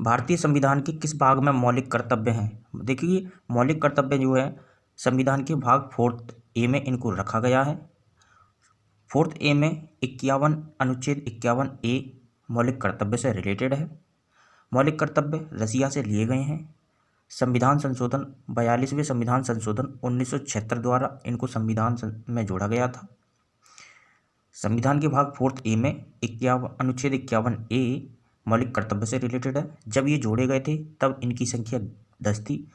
भारतीय संविधान के किस भाग में मौलिक कर्तव्य हैं? देखिए, मौलिक कर्तव्य जो है संविधान के भाग 4A में इनको रखा गया है। 4A में 51 अनुच्छेद 51A मौलिक कर्तव्य से रिलेटेड है। मौलिक कर्तव्य रसिया से लिए गए हैं। संविधान संशोधन 42वें संविधान संशोधन 1976 द्वारा इनको संविधान में जोड़ा गया था। संविधान के भाग 4A में 51 अनुच्छेद 51A मौलिक कर्तव्य से रिलेटेड है। जब ये जोड़े गए थे तब इनकी संख्या 10 थी।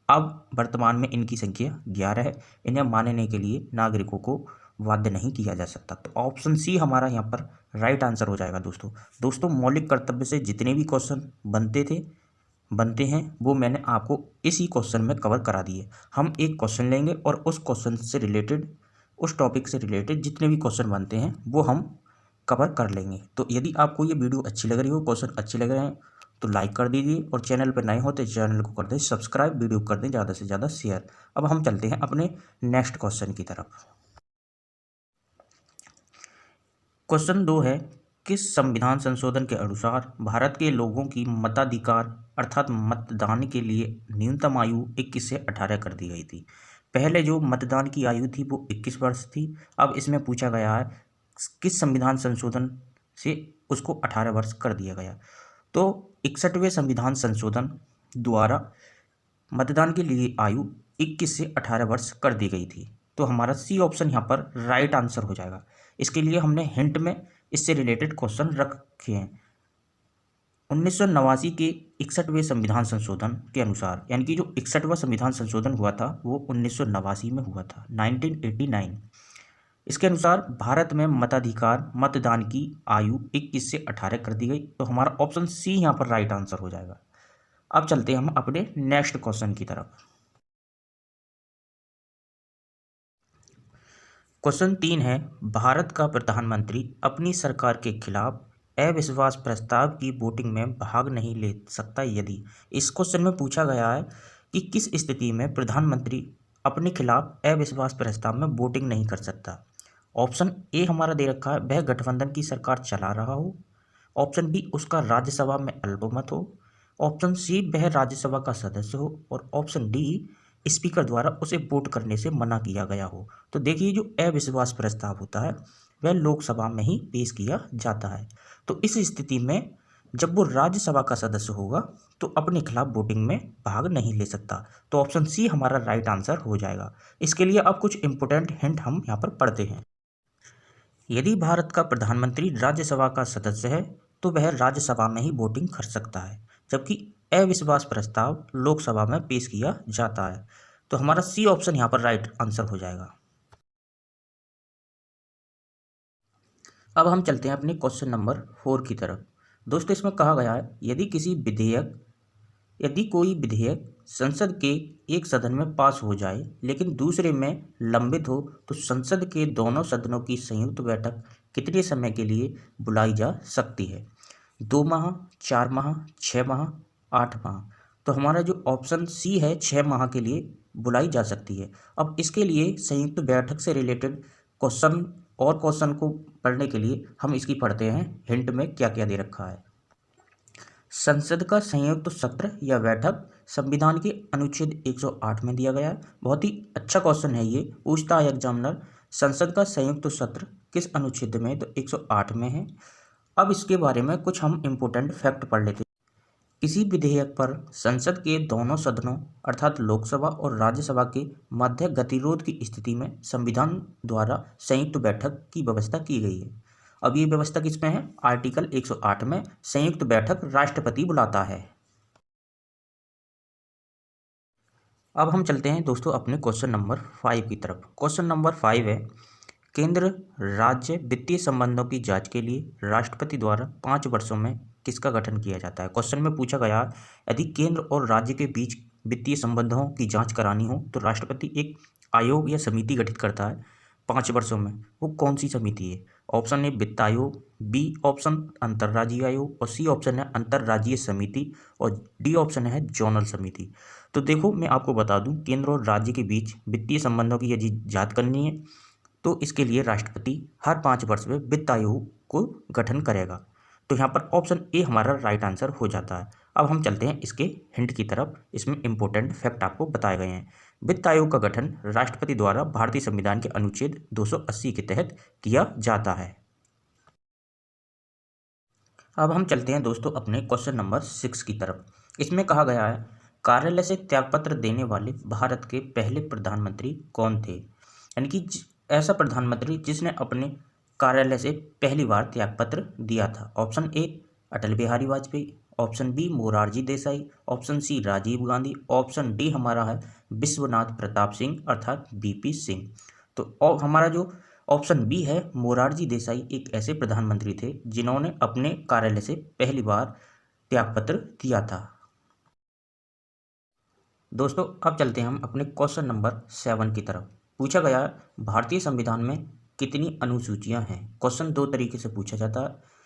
अब वर्तमान में इनकी संख्या 11 है। इन्हें मानने के लिए नागरिकों को बाध्य नहीं किया जा सकता। तो ऑप्शन सी हमारा यहाँ पर राइट आंसर हो जाएगा। दोस्तों मौलिक कर्तव्य से जितने भी क्वेश्चन बनते हैं वो मैंने आपको इसी क्वेश्चन में कवर करा दिए। हम एक क्वेश्चन लेंगे और उस क्वेश्चन से रिलेटेड, उस टॉपिक से रिलेटेड जितने भी क्वेश्चन बनते हैं वो हम कवर कर लेंगे। तो यदि आपको ये वीडियो अच्छी लग रही हो, क्वेश्चन अच्छे लग रहे हैं तो लाइक कर दीजिए और चैनल पर नए हो तो चैनल को कर दें सब्सक्राइब, वीडियो कर दें ज़्यादा से ज़्यादा शेयर। अब हम चलते हैं अपने नेक्स्ट क्वेश्चन की तरफ। क्वेश्चन 2 है, किस संविधान संशोधन के अनुसार भारत के लोगों की मताधिकार अर्थात मतदान के लिए न्यूनतम आयु 21 से 18 कर दी गई थी? पहले जो मतदान की आयु थी वो 21 वर्ष थी। अब इसमें पूछा गया है किस संविधान संशोधन से उसको 18 वर्ष कर दिया गया। तो 61वें संविधान संशोधन द्वारा मतदान के लिए आयु 21 से 18 वर्ष कर दी गई थी। तो हमारा सी ऑप्शन यहाँ पर राइट आंसर हो जाएगा। इसके लिए हमने हिंट में इससे रिलेटेड क्वेश्चन रखे हैं। 1989 के 61वें संविधान संशोधन के अनुसार, यानी कि जो 61वां संविधान संशोधन हुआ था वो 1989 में हुआ था, 1989। इसके अनुसार भारत में मताधिकार मतदान की आयु 21 से 18 कर दी गई। तो हमारा ऑप्शन सी यहाँ पर राइट आंसर हो जाएगा। अब चलते हैं हम अपने नेक्स्ट क्वेश्चन की तरफ। क्वेश्चन 3 है, भारत का प्रधानमंत्री अपनी सरकार के खिलाफ अविश्वास प्रस्ताव की वोटिंग में भाग नहीं ले सकता यदि। इस क्वेश्चन में पूछा गया है कि किस स्थिति में प्रधानमंत्री अपने खिलाफ अविश्वास प्रस्ताव में वोटिंग नहीं कर सकता। ऑप्शन ए हमारा दे रखा है, वह गठबंधन की सरकार चला रहा हो। ऑप्शन बी, उसका राज्यसभा में अल्पमत हो। ऑप्शन सी, वह राज्यसभा का सदस्य हो। और ऑप्शन डी, स्पीकर द्वारा उसे वोट करने से मना किया गया हो। तो देखिए, जो अविश्वास प्रस्ताव होता है वह लोकसभा में ही पेश किया जाता है। तो इस स्थिति में जब वो राज्यसभा का सदस्य होगा तो अपने खिलाफ वोटिंग में भाग नहीं ले सकता। तो ऑप्शन सी हमारा राइट आंसर हो जाएगा। इसके लिए अब कुछ इंपॉर्टेंट हिंट हम यहाँ पर पढ़ते हैं। यदि भारत का प्रधानमंत्री राज्यसभा का सदस्य है तो वह राज्यसभा में ही वोटिंग कर सकता है, जबकि अविश्वास प्रस्ताव लोकसभा में पेश किया जाता है। तो हमारा सी ऑप्शन यहाँ पर राइट आंसर हो जाएगा। अब हम चलते हैं अपने क्वेश्चन नंबर 4 की तरफ। दोस्तों इसमें कहा गया है, यदि कोई विधेयक संसद के एक सदन में पास हो जाए लेकिन दूसरे में लंबित हो तो संसद के दोनों सदनों की संयुक्त बैठक कितने समय के लिए बुलाई जा सकती है? 2 माह, 4 माह, 6 माह, 8 माह। तो हमारा जो ऑप्शन सी है 6 माह के लिए बुलाई जा सकती है। अब इसके लिए संयुक्त बैठक से रिलेटेड क्वेश्चन को पढ़ने के लिए हम इसकी पढ़ते हैं हिंट में क्या क्या दे रखा है। संसद का संयुक्त सत्र या बैठक संविधान के अनुच्छेद 108 में दिया गया है। बहुत ही अच्छा क्वेश्चन है ये, पूछता है एग्जामिनर। संसद का संयुक्त सत्र किस अनुच्छेद में? तो 108 में है। अब इसके बारे में कुछ हम इम्पोर्टेंट फैक्ट पढ़ लेते हैं। किसी विधेयक पर संसद के दोनों सदनों अर्थात लोकसभा और राज्यसभा के मध्य गतिरोध की स्थिति में संविधान द्वारा संयुक्त बैठक की व्यवस्था की गई है। अब ये व्यवस्था किसमें है? आर्टिकल 108 में संयुक्त बैठक राष्ट्रपति बुलाता है। अब हम चलते हैं दोस्तों अपने क्वेश्चन नंबर 5 की तरफ। क्वेश्चन नंबर 5 है, केंद्र राज्य वित्तीय संबंधों की जांच के लिए राष्ट्रपति द्वारा 5 वर्षों में किसका गठन किया जाता है? क्वेश्चन में पूछा गया, यदि केंद्र और राज्य के बीच वित्तीय संबंधों की जांच करानी हो तो राष्ट्रपति एक आयोग या समिति गठित करता है 5 वर्षों में। वो कौन सी समिति है? ऑप्शन ए वित्त आयोग, बी ऑप्शन अंतर्राज्यीय आयोग और सी ऑप्शन है अंतर्राज्यीय समिति और डी ऑप्शन है जोनल समिति। तो देखो मैं आपको बता दूं, केंद्र और राज्य के बीच वित्तीय संबंधों की यदि जांच करनी है तो इसके लिए राष्ट्रपति हर 5 वर्ष में वित्त आयोग को गठन करेगा। तो यहाँ पर ऑप्शन ए हमारा राइट आंसर हो जाता है। अब हम चलते हैं इसके हिंट की तरफ। इसमें इंपॉर्टेंट फैक्ट आपको बताए गए हैं। वित्त आयोग का गठन राष्ट्रपति द्वारा भारतीय संविधान के अनुच्छेद 280 के तहत किया जाता है। अब हम चलते हैं दोस्तों अपने क्वेश्चन नंबर 6 की तरफ। इसमें कहा गया है कार्यालय से त्यागपत्र देने वाले भारत के पहले प्रधानमंत्री कौन थे। यानी कि ऐसा प्रधानमंत्री जिसने अपने कार्यालय से पहली बार त्यागपत्र दिया था। Option A Atal Bihari Vajpayee, option B Morarji Desai, option C Rajiv Gandhi, option D हमारा है विश्वनाथ प्रताप सिंह अर्थात बीपी सिंह। तो हमारा जो ऑप्शन बी है मोरारजी देसाई एक ऐसे प्रधानमंत्री थे जिन्होंने अपने कार्यालय से पहली बार त्यागपत्र दिया था। दोस्तों अब चलते हैं हम अपने क्वेश्चन नंबर 7 की तरफ। पूछा गया भारतीय संविधान में कितनी अनुसूचियां हैं। क्वेश्चन दो तरीके से पूछा जाता है।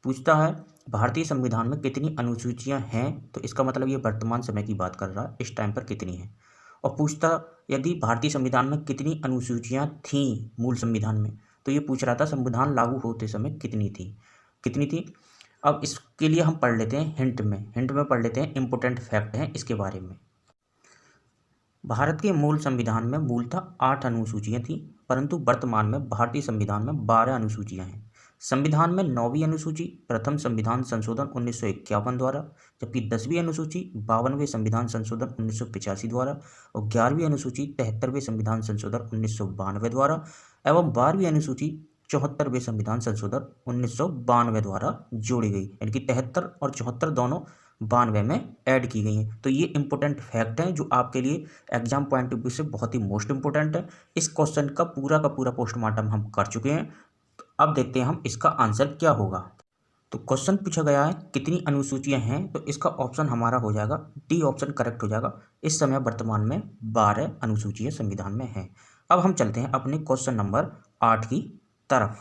पूछता है भारतीय संविधान में कितनी अनुसूचियां हैं, तो इसका मतलब ये वर्तमान समय की बात कर रहा है, इस टाइम पर कितनी है। और पूछता यदि भारतीय संविधान में कितनी अनुसूचियां थीं मूल संविधान में, तो ये पूछ रहा था संविधान लागू होते समय कितनी थी। अब इसके लिए हम पढ़ लेते हैं हिंट में पढ़ लेते हैं, इंपॉर्टेंट फैक्ट हैं इसके बारे में। भारत के मूल संविधान में मूलतः 8 अनुसूचियां थी, परंतु वर्तमान में भारतीय संविधान में 12 अनुसूचियां हैं। संविधान में 9वीं अनुसूची प्रथम संविधान संशोधन 1951 द्वारा, जबकि 10वीं अनुसूची 52वें संविधान संशोधन 1985 द्वारा और 11वीं अनुसूची 73वें संविधान संशोधन 1992 द्वारा एवं 12वीं अनुसूची 74वें संविधान संशोधन 1992 द्वारा जोड़ी गई। यानी कि 73 और 74 दोनों 92 में ऐड की गई हैं। तो ये इंपॉर्टेंट फैक्ट हैं जो आपके लिए एग्जाम पॉइंट ऑफ व्यू से बहुत ही मोस्ट इंपॉर्टेंट है। इस क्वेश्चन का पूरा पोस्टमार्टम हम कर चुके हैं। तो अब देखते हैं हम इसका आंसर क्या होगा। तो क्वेश्चन पूछा गया है कितनी अनुसूचियां हैं, तो इसका ऑप्शन हमारा हो जाएगा डी ऑप्शन करेक्ट हो जाएगा। इस समय वर्तमान में 12 अनुसूचियां संविधान में हैं। अब हम चलते हैं अपने क्वेश्चन नंबर 8 की तरफ।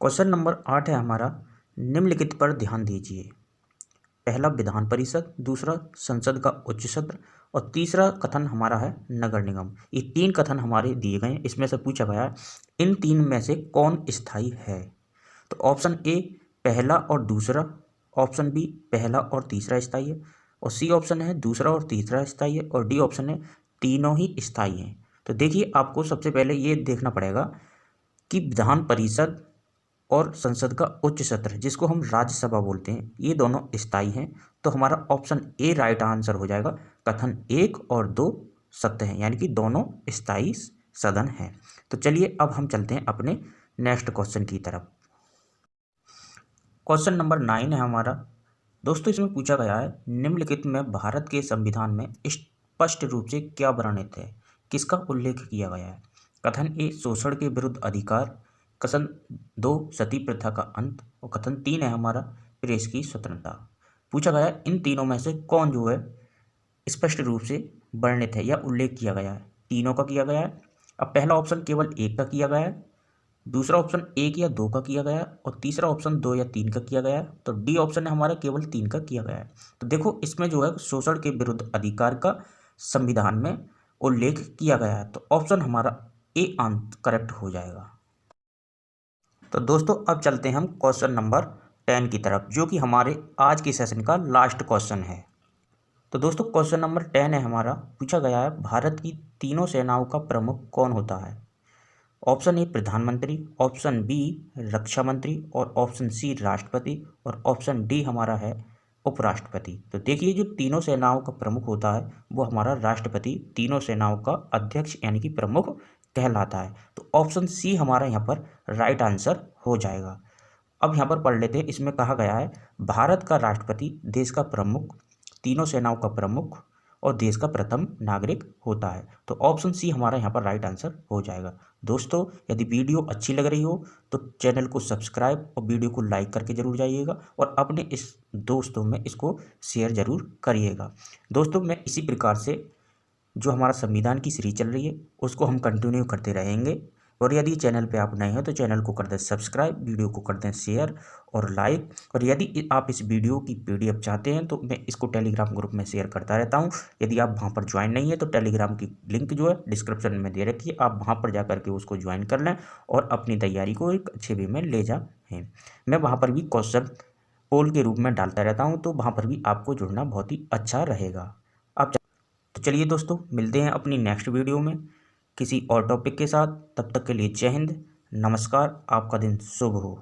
क्वेश्चन नंबर 8 है हमारा, निम्नलिखित पर ध्यान दीजिए। पहला विधान परिषद, दूसरा संसद का उच्च सत्र और तीसरा कथन हमारा है नगर निगम। ये 3 कथन हमारे दिए गए हैं। इसमें से पूछा गया है इन 3 में से कौन स्थायी है। तो ऑप्शन ए पहला और दूसरा, ऑप्शन बी पहला और तीसरा स्थायी है और सी ऑप्शन है दूसरा और तीसरा स्थायी है और डी ऑप्शन है तीनों ही स्थायी हैं। तो देखिए आपको सबसे पहले ये देखना पड़ेगा कि विधान परिषद और संसद का उच्च सत्र जिसको हम राज्यसभा बोलते हैं ये दोनों स्थायी हैं। तो हमारा ऑप्शन ए राइट आंसर हो जाएगा। कथन 1 और 2 सत्य हैं, यानी कि दोनों स्थायी सदन हैं। तो चलिए अब हम चलते हैं अपने नेक्स्ट क्वेश्चन की तरफ। क्वेश्चन नंबर 9 है हमारा। दोस्तों इसमें पूछा गया है निम्नलिखित में भारत के संविधान में स्पष्ट रूप से क्या वर्णित है, किसका उल्लेख किया गया है। कथन ए शोषण के विरुद्ध अधिकार, कथन 2 सती प्रथा का अंत और कथन 3 है हमारा प्रेस की स्वतंत्रता। पूछा गया है इन तीनों में से कौन जो है स्पष्ट रूप से वर्णित है या उल्लेख किया गया है। तीनों का किया गया है। अब पहला ऑप्शन केवल 1 का किया गया है, दूसरा ऑप्शन 1 या 2 का किया गया है और तीसरा ऑप्शन 2 या 3 का किया गया है। तो डी ऑप्शन है हमारा केवल 3 का किया गया है। तो देखो इसमें जो है शोषण के विरुद्ध अधिकार का संविधान में उल्लेख किया गया है। तो ऑप्शन हमारा ए करेक्ट हो जाएगा। तो दोस्तों अब चलते हैं हम क्वेश्चन नंबर 10 की तरफ, जो कि हमारे आज के सेशन का लास्ट क्वेश्चन है। तो दोस्तों क्वेश्चन नंबर 10 है हमारा। पूछा गया है भारत की तीनों सेनाओं का प्रमुख कौन होता है। ऑप्शन ए प्रधानमंत्री, ऑप्शन बी रक्षा मंत्री और ऑप्शन सी राष्ट्रपति और ऑप्शन डी हमारा है उपराष्ट्रपति। तो देखिए जो तीनों सेनाओं का प्रमुख होता है वो हमारा राष्ट्रपति तीनों सेनाओं का अध्यक्ष यानी कि प्रमुख कहलाता है। तो ऑप्शन सी हमारा यहाँ पर राइट आंसर हो जाएगा। अब यहाँ पर पढ़ लेते हैं। इसमें कहा गया है भारत का राष्ट्रपति देश का प्रमुख, तीनों सेनाओं का प्रमुख और देश का प्रथम नागरिक होता है। तो ऑप्शन सी हमारा यहाँ पर राइट आंसर हो जाएगा। दोस्तों यदि वीडियो अच्छी लग रही हो तो चैनल को सब्सक्राइब और वीडियो को लाइक करके ज़रूर जाइएगा और अपने इस दोस्तों में इसको शेयर ज़रूर करिएगा। दोस्तों मैं इसी प्रकार से जो हमारा संविधान की सीरीज चल रही है उसको हम कंटिन्यू करते रहेंगे। और यदि चैनल पे आप नए हैं तो चैनल को कर दें सब्सक्राइब, वीडियो को कर दें शेयर और लाइक। और यदि आप इस वीडियो की PDF चाहते हैं तो मैं इसको टेलीग्राम ग्रुप में शेयर करता रहता हूं। यदि आप वहां पर ज्वाइन नहीं है तो टेलीग्राम की लिंक जो है डिस्क्रिप्शन में दे रखी है, आप वहां पर जा करके उसको ज्वाइन कर लें और अपनी तैयारी को एक अच्छे वे में ले जाएँ। मैं वहाँ पर भी क्वेश्चन पोल के रूप में डालता रहता हूँ, तो वहाँ पर भी आपको जुड़ना बहुत ही अच्छा रहेगा। तो चलिए दोस्तों, मिलते हैं अपनी नेक्स्ट वीडियो में किसी और टॉपिक के साथ। तब तक के लिए जय हिंद, नमस्कार, आपका दिन शुभ हो।